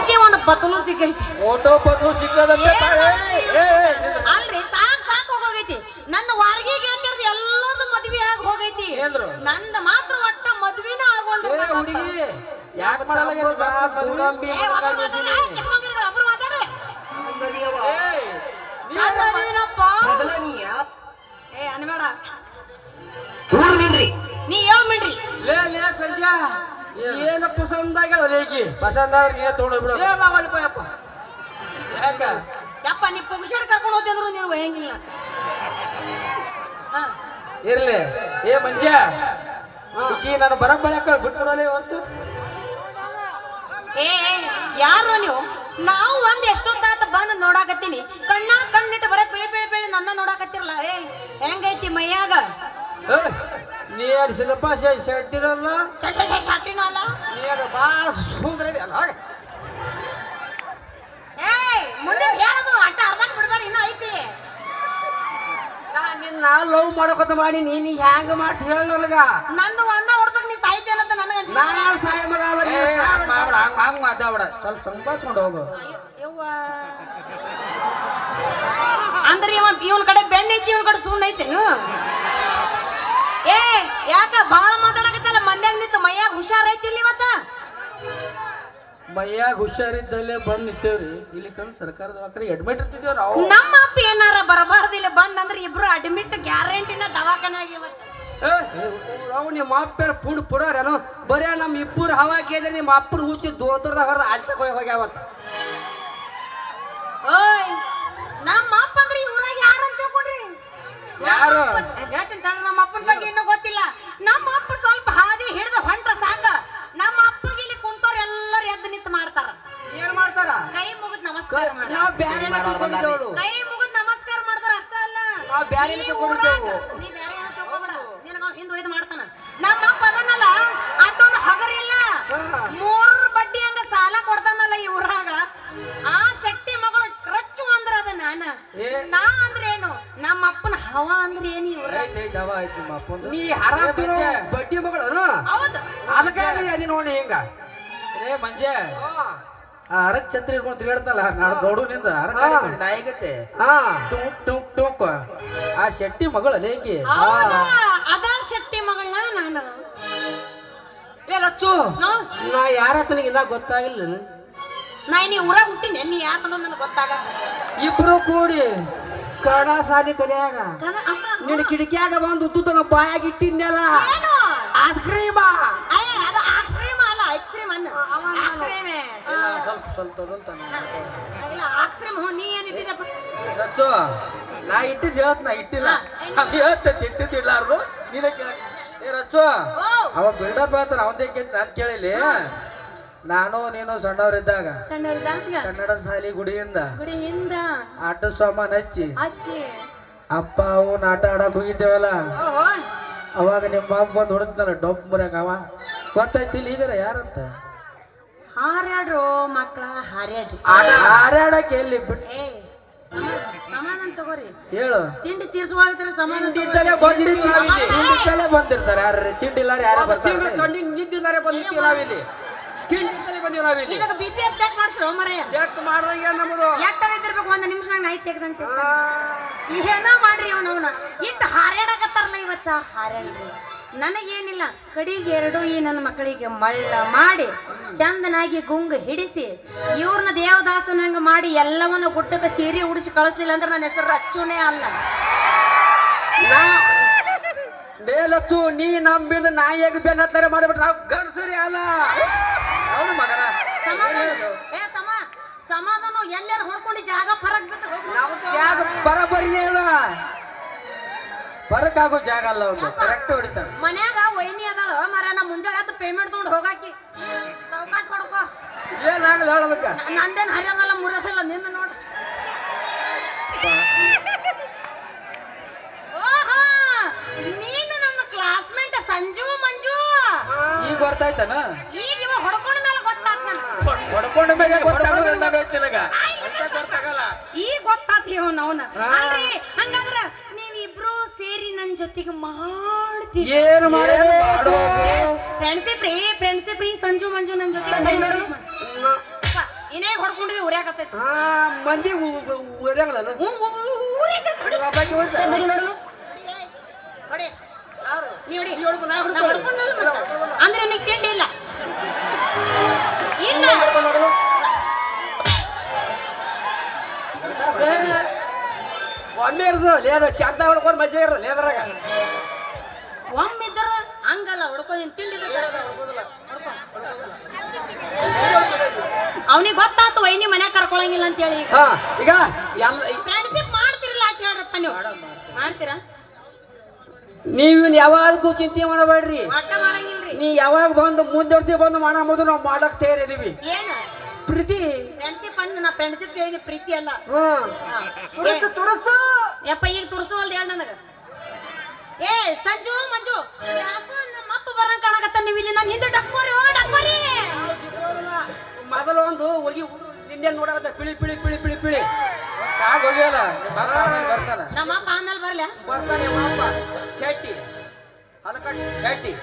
ಸಿಕ್ಕೈತಿ ಒಂದು ಬತ್ತಲು ಸಿಕ್ಕೈತಿ ಫೋಟೋ ಪತ್ರ ಸಿಕ್ಕದಂತೆ ಅಲ್ರಿ ಸಾಕ್ ಹೋಗೈತಿ ನನ್ನ ವಾರ್ಗಿ ಗೆಳತಿಯರ್ದು ಎಲ್ಲರದು ಮದ್ವೆ ಆಗಿ ಹೋಗೈತಿ ನಂದ ಮಾತ್ರ ಒಟ್ಟ ಮದ್ವಿನ ಆಗೋಲ್ರಿ ಹುಡುಗಿ ಯಾಕೆ ಮಾಡಲ್ಲ ಅನ್ಬೇಡ ನೀ ಮಿಡ್ರಿ ಲೇ ಸಂಜಾ ಏನ ಪಸಂದ ಆಗ್ಯಾಳ ಈಗಿ ಪಸಂದ ಆದ್ರೆ ನೀನೇ ತಗೊಂಡೋಗ್ಬಿಡು ನಾವಲ್ಲಿಪ್ಪ ಯಾಕ ಯಪ್ಪ ನೀ ಪುಗ್ಶಾಡ್ ಕರ್ಕೊಂಡು ಹೋದೆ ಅಂದ್ರು ನೀನು ಒಯ್ಯಂಗಿಲ್ಲ ಇರ್ಲಿ ಏ ಮಂಜ ಈಕಿ ನಾನು ಬರಕ್ ಬಳಕ ಬಿಟ್ಬಿಡಲ್ಲ ವರ್ಷ ಯಾರು ನೀವು ನಾವು ಒಂದ್ ಎಷ್ಟೊತ್ತಾತ ಬಂದ್ ನೋಡಾಕತ್ತೀನಿ ಕಣ್ಣಿಟ್ಟು ಬರೇ ಬೆಳಿ ನನ್ನ ನೋಡಾಕತ್ತಿರಲ್ಲ ಹೆಂಗೈತಿ ಮೈಯಾಗ ನೀ ಎರಡು ಶಿಲ್ಪ ಶೆಟ್ಟಿರಲ್ಲ ಶಾಟಿನೂ ಅಲ್ಲ ನೀ ಬಾಳ ಸುಂದರ ಅಲ್ಲ ಮುಂದೆ ಹೇಳೋದು ಅಟ್ಟ ಅರ್ಧಕ್ ಬಿಡ್ಬೇಡಿ ಇನ್ನೂ ಐತಿ ನಿನ್ನ ಲವ್ ಮಾಡೋಕತ್ತ ಮಾಡಿ ನೀನ್ ಹ್ಯಾಂಗ ಮಾಡಿ ಹೇಳ ನನಗ ನಂದು ಒಂದ ಹೊಡ್ದಾಗ ನೀ ಸಾಯ್ತೇನಂತ ನನಗ ನಾನು ಸಾಯ ಮಗ ಹಂಗ ಮಾತಾಡ ಸ್ವಲ್ಪ ಸಂಭಾಷಿಸ್ಕೊಂಡು ಹೋಗು ಅಂದ್ರೆ ಇವನ್ ಕಡೆ ಬೆಣ್ಣ ಐತಿ ಇವನ್ ಕಡೆ ಸುಣ್ಣ ಐತೇನು ಯಾಕ ಬಾಳ ಮಾತಾಡಕತ್ತಲ್ಲ ಮಂದ್ಯಾಗ ನಿಂತು ಮೈಯಾಗ ಹುಷಾರೈತಿಲ್ಲ ಇವತ್ತ ಮೈಯಾಗ ಹುಷಾರಿದ್ದಲ್ಲೇ ಬಂದ್ ನಿಂತೇವ್ರಿ ಇಲ್ಲಿ ಕಂದ್ ಸರ್ಕಾರದ ದವಾಖಾನೆ ಅಡ್ಮಿಟ್ ಇರ್ತಿದ್ದೇವ್ ನಾವು ನಮ್ಮ ಅಪ್ಪ ಏನಾರ ಬರಬಾರ್ದಿಲ್ಲ ಬಂದಂದ್ರೆ ಇಬ್ರು ಅಡ್ಮಿಟ್ ಗ್ಯಾರಂಟಿನ ದವಾಖಾನೆ ಆಗಿವತ್ತ ಅವ್ ನಿಮ್ಮ ಅಪ್ಪ ಪುರಾರೇನು ಬರೇ ನಮ್ ಇಬ್ಬರು ಹವಾ ಕೇಳಿದ್ರೆ ನಿಮ್ಮ ಅಪ್ಪನ ಹುಚ್ಚಿ ದೋತ್ರದಾಗ ಹೊರ ಆಲ್ತಕ್ ಹೋಗ್ಯಾವತ್ತ ಓಯ್ ನಮ್ಮ ಅಪ್ಪ ಅಂದ್ರೆ ಇವ್ರಾಗ ಯಾರಂತ ತಿಳ್ಕೊಂಡ್ರಿ ಯಾರು ಹೇಳ್ತೀನಿ ತಡ ನಮ್ಮ ಅಪ್ಪನ ಬಗ್ಗೆ ಇನ್ನೂ ಗೊತ್ತಿಲ್ಲ ನಮ್ಮ ಅಪ್ಪ ಸ್ವಲ್ಪ ಹಾದಿ ಹಿಡಿದು ಹೊಂಟ್ರ ಸಾಕ ನಮ್ಮ ಅಪ್ಪಗೆ ಇಲ್ಲಿ ಕುಂತವ್ರ ಎಲ್ಲರೂ ಎದ್ದು ನಿಂತು ಮಾಡ್ತಾರ ಏನ್ ಮಾಡ್ತಾರ ಕೈ ಮುಗಿದ್ ನಮಸ್ಕಾರ ನಾವು ಬ್ಯಾರೆ ಕೈ ಮುಗಿದ್ ನಮಸ್ಕಾರ ಮಾಡ್ತಾರ ಅಷ್ಟ ಅಲ್ಲ ನಾವು ಬ್ಯಾರೆ ತಗೊಂಡಿದ್ದೇವು ನೀ ಬ್ಯಾರೆ ತಗೋಬೇಡ ನಿನಗ ಹಿಂದೆ ಒಯ್ದು ಮಾಡ್ತಾನ ನಮ್ಮ ಅಪ್ಪ ಅದನ್ನಲ್ಲ ಅಷ್ಟೊಂದು ಹಗರಿಲ್ಲ 3 ಬಡ್ಡಿ ಹಂಗ ಸಾಲ ಕೊಡ್ತಾನಲ್ಲ ಈ ಊರಾಗ ಆ ಶಕ್ತಿ ಮಗಳು ರಚ್ಚು ಅಂದ್ರ ಅದ ನಾ ಅಂದ್ರೆ ಏನು ನಮ್ಮ ಅಪ್ಪನ ಹವಾ ಅಂದ್ರೆ ಏನು ನೀ ಹರಾತಿರೋ ಬಡ್ಡಿ ಮಗಳು ಹೌದು ಅದಕ್ಕೆ ಅದಿ ನೋಡಿ ಹಿಂಗ ಏ ಮಂಜೆ ಅರಕ್ ಛತ್ರಿ ಇಟ್ಕೊಂಡು ತಿರುಗಾಡ್ತಲ್ಲ ನಾಳೆ ಗೌಡುನಿಂದ ನಾಯಿಗತ್ತೆ ಟೂಕ್ ಟೂಕ್ ಟೂಕ್ ಆ ಶೆಟ್ಟಿ ಮಗಳು ಲೇಕಿ ಅದ ಶೆಟ್ಟಿ ಮಗಳನ್ನ ನಾನು ಏ ಲಚ್ಚು ನಾ ಯಾರ ತನಗಿಲ್ಲ ಗೊತ್ತಾಗಿಲ್ಲ ನಾ ನೀ ಊರಾಗ ಹುಟ್ಟಿನಿ ನೀ ಯಾರ ನನಗೆ ಗೊತ್ತಾಗ ಇಬ್ರು ಕೂಡಿ ಕನ್ನಡ ಸಾಲಿ ಕಲಿಯಾಗ ನಿನ್ನ ಕಿಟಕಿಯಾಗ ಬಂದು ಉತ್ತುತ್ತ ಬಾಯಾಗ ಇಟ್ಟಿದ್ದೆಲ್ಲ ಐಸ್ ಕ್ರೀಮ್ ಅದು ಐಸ್ ಕ್ರೀಮ್ ಅಲ್ಲ ಐಸ್ ಕ್ರೀಮ್ ಅನ್ನ ಸ್ವಲ್ಪ ಸ್ವಲ್ಪ ತಗೊಂತಾನೆ ಐಸ್ ಕ್ರೀಮ್ ನೀ ಏನ್ ಇಟ್ಟಿದ್ದಪ್ಪ ಲಚ್ಚು ನಾ ಇಟ್ಟಿದ್ದು ಹೇಳ್ತ ನಾ ಇಟ್ಟಿಲ್ಲ ಹೇಳ್ತೈತಿ ಇಟ್ಟಿದ್ದಿಡ್ಲಾರ್ದು ನೀನೇ ಕೇಳ ಏ ರಚ್ಚು ಅವ ಬಿಲ್ಡಪ್ ಹೇಳ್ತಾನ ಅವಂದೇ ಕೇಳ್ತ ನಾನು ಕೇಳಿಲಿ ನಾನು ನೀನು ಸಣ್ಣವರಿದ್ದಾಗ ಕನ್ನಡ ಶಾಲಿ ಗುಡಿಯಿಂದ ಆಟ ಸಾಮಾನು ಹಚ್ಚಿ ಅಪ್ಪ ಅವನ್ ಆಟ ಆಡಕ್ ಹೋಗಿದ್ದೇವಲ್ಲ ಅವಾಗ ನಿಮ್ಮ ಅಪ್ಪ ಬಂದು ಹೊಡೆದ್ನಲ್ಲ ಡೊಬ್ ಮುರ್ಯಾಗ ಅವ ಗೊತ್ತಾಯ್ತಿಲ್ಲ ಈಗಾರ ಯಾರಂತ ಹಾರ್ಯಾಡ್ರು ಮಕ್ಕಳ ಹಾರ್ಯಾಡ್ರಿ ಹಾರ್ಯಾಡಕ್ಕೆ ಎಲ್ಲಿ ಬಿಟ್ಟು ಸಮಾಧಾನ ತಗೋರಿ ಹೇಳು ತಿಂಡಿ ತೀರ್ಸುವಾಗ ಸಮಾಧಾನ ಬಂದಿರ್ತಾರೆ ಯಾರು ತಿಂಡಿಲ್ಲ ಯಾರು ಬರ್ತಾರೆ ನಿಂತಿದ್ದಾರೆ ಬಂದಿರ್ತೀವಿ ನಾವಿಲ್ಲಿ ಇವಾಗ ಬಿಪಿಎಫ್ ಚೆಕ್ ಮಾಡ್ತಿರೋ ಮರೆಯ ಚೆಕ್ ಮಾಡ್ದಂಗೆ ನಮ್ಮದು ಎಷ್ಟರ ಇದ್ದಿರ್ಬೇಕು 1 ನಿಮಿಷ ನೈ ತೆಗ್ದಂತೆ ಏನ ಮಾಡ್ರಿ ಅವನವನ ಇಟ್ಟು ಹಾರ್ಯಾಡಕತ್ತಾರಲ್ಲ ಇವತ್ತ ಹಾರ್ಯಾಡ್ರಿ ನನಗೇನಿಲ್ಲ ಕಡಿಗೆ 2 ಈ ನನ್ನ ಮಕ್ಕಳಿಗೆ ಮಳ್ಳ ಮಾಡಿ ಚಂದನಾಗಿ ಗುಂಗು ಹಿಡಿಸಿ ಇವ್ರನ್ನ ದೇವದಾಸನಂಗ ಮಾಡಿ ಎಲ್ಲವನ್ನ ಗುಡ್ಡಕ್ಕೆ ಸೀರೆ ಉಡಿಸಿ ಕಳಿಸ್ಲಿಲ್ಲ ಅಂದ್ರೆ ನನ್ನ ಹೆಸರು ರಚ್ಚುನೇ ಅಲ್ಲ ಲಚ್ಚು ನೀ ನಂಬಿದ ನಾಯಿಯಾಗಿ ಬೆನ್ನತ್ತಾರೆ ಮಾಡಿಬಿಟ್ರೆ ನಾವು ಗಂಡಸರಿ ಅಲ್ಲ ಅವನು ಮಗನ ಸಮಾಧಾನ ಎಲ್ಲಾರು ಹೊಡ್ಕೊಂಡು ಜಾಗ ಫರಕ್ ಜಾಗ ಬರಬರಿನೇ ಅಲ್ಲ ಫರಕ್ ಆಗೋ ಜಾಗ ಅಲ್ಲ ಅವ್ನು ಕರೆಕ್ಟ್ ಹೊಡಿತಾನೆ ಮನ್ಯಾಗ ವೈನಿ ಅದಾಳ ಮರ ನಾ ಮುಂಜಾನೆ ಆತ ಪೇಮೆಂಟ್ ತೊಗೊಂಡು ಹೋಗಾಕಿ ಸಾವಕಾಶ ಮಾಡ್ಕೋ ಏನಾಗಲ್ಲ ಹೇಳೋದಕ್ಕ ನಂದೇನು ಹರಿಯೋದಲ್ಲ ಮುರಸಲ್ಲ ನಿಂದ ನೋಡ್ರಿ ನೀನು ನಮ್ಮ ಕ್ಲಾಸ್ಮೇಟ್ ಸಂಜು ಮಂಜು ಈಗ ಗೊತ್ತಾಯ್ತಾನ ಈಗ ಇವ ಹೊಡ್ಕೊಂಡ ಮೇಲೆ ಗೊತ್ತಾತ್ ನನಗೆ ಹೊಡ್ಕೊಂಡ ಮೇಲೆ ಈಗ ಗೊತ್ತಾತ್ ಅವನ ಅಲ್ರಿ ಹಂಗಂದ್ರ ನೀವಿಬ್ರು ಸೇರಿ ನನ್ ಜೊತೆಗೆ ಮಾಡ್ತೀವಿ ಏನು ಫ್ರೆಂಡ್ಶಿಪ್ ರೀ ಸಂಜು ಮಂಜು ನನ್ ಜೊತೆ ಇನ್ನೇ ಹೊಡ್ಕೊಂಡಿದ್ದೆ ಉರ್ಯಾಕತ್ತೈತಿ ಹಾ ಮಂದಿ ಓದ್ಯಾಗಲ್ಲ ಹೊಡಿ ನೀ ಹೊಡಿ ನಾ ಹೊಡ್ಕೊಂಡಲ್ಲ ಮತ್ತೆ. ಅಂದ್ರೆ ನಿನಗೆ ತಿಂಡಿ ಇಲ್ಲ ಇಲ್ಲ ಒಮ್ಮೆ ಇರ್ದು ಲೇದ ಚಂದ ಹೊಡ್ಕೊಂಡು ಮಜಾ ಇರ ಲೇದ್ರಾಗ ಒಮ್ಮಿದ್ರ ಹಂಗಲ್ಲ ಹೊಡ್ಕೊಂಡು ತಿಂಡಿ ಅವನಿಗೆ ಗೊತ್ತಾತು ವೈನಿ ಮನ್ಯಾಗ ಕರ್ಕೊಳಂಗಿಲ್ಲ ಅಂತ ಹೇಳಿ ಹಾ ಈಗ ಎಲ್ಲ ಫ್ರೆಂಡ್ಶಿಪ್ ಮಾಡ್ತಿರಲ್ಲ ಅಂತ ಹೇಳ್ರಪ್ಪ ನೀವು ಮಾಡ್ತೀರಾ ನೀವಿನ್ ಯಾವಾಗಕ್ಕೂ ಚಿಂತೆ ಮಾಡಬೇಡ್ರಿ ಒಟ್ಟ ಮಾಡಂಗಿಲ್ರಿ ನೀ ಯಾವಾಗ ಬಂದು ಮುಂದೆ ಬಂದು ಮಾಡಬಹುದು ನಾವು ಮಾಡಕ್ ತಯಾರಿದೀವಿ ಏನು ಪ್ರೀತಿ ಫ್ರೆಂಡ್ಶಿಪ್ ಅಂದ್ ನಾ ಫ್ರೆಂಡ್ಶಿಪ್ ಹೇಳಿ ಪ್ರೀತಿ ಅಲ್ಲ ತುರಸು ಯಪ್ಪ ಈಗ ತುರ್ಸುವಲ್ದು ಹೇಳ ನನಗ ಏ ಸಂಜು ಮಂಜು ಯಾಕೋ ನಮ್ಮ ಅಪ್ಪ ಬರಂಗ್ ಕಾಣಕತ್ತ ನೀವು ಇಲ್ಲಿ ನಾನು ಹಿಂದೆ ಡಕ್ಕೋರಿ ಡಕ್ಕೋರಿ ಮೊದಲು ಒಂದು ಹೋಗಿ ಇಂಡಿಯನ್ ನೋಡಕತ್ತ ಪಿಳಿ ಪಿಳಿ ಪಿಳಿ ಪಿಳಿ ಪಿಳಿ ಸಾಕ್ ಹೋಗ್ಯಲ್ಲ ಬರ್ತಾನ ನಮ್ಮ ಅಪ್ಪ ಆಮೇಲೆ ಬರ್ಲ್ಯಾ ಬರ್ತಾನೆ ಶೆಟ್ಟಿ ಅದಕ್ಕ ಶೆಟ್ಟಿ